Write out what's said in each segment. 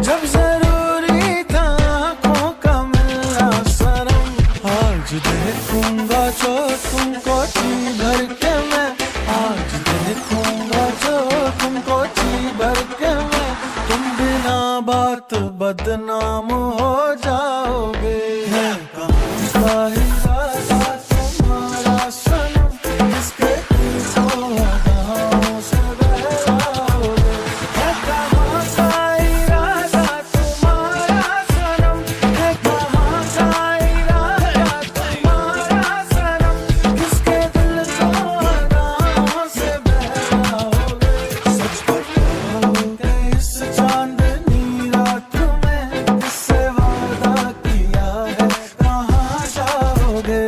जब जरूरी था आंखों का मिलना सनम, आज देखूंगा जो तुमको जी भर के मैं, आज देखूंगा जो तुमको जी भर के मैं, तुम बिना बात बदनाम हो जाओगे। है कहाँ इरादा तुम्हारा सनम, किसके दिल को अदाओं से बहलाओगे। है कहाँ का इरादा तुम्हारा सनम, है कहाँ का इरादा तुम्हारा सनम, किसके दिल को अदाओं से बहलाओगे। सच बताओगे इस चांदनी रात में, किससे वादा किया है कहाँ जाओगे।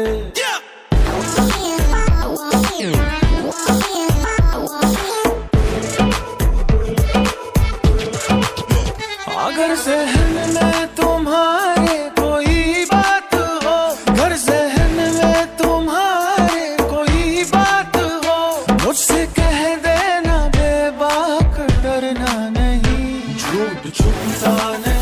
अगर जहन में तुम्हारे कोई बात हो, अगर जहन में तुम्हारे कोई बात हो, मुझसे कह देना बेबाक डरना नहीं, झूठ छुपता नहीं।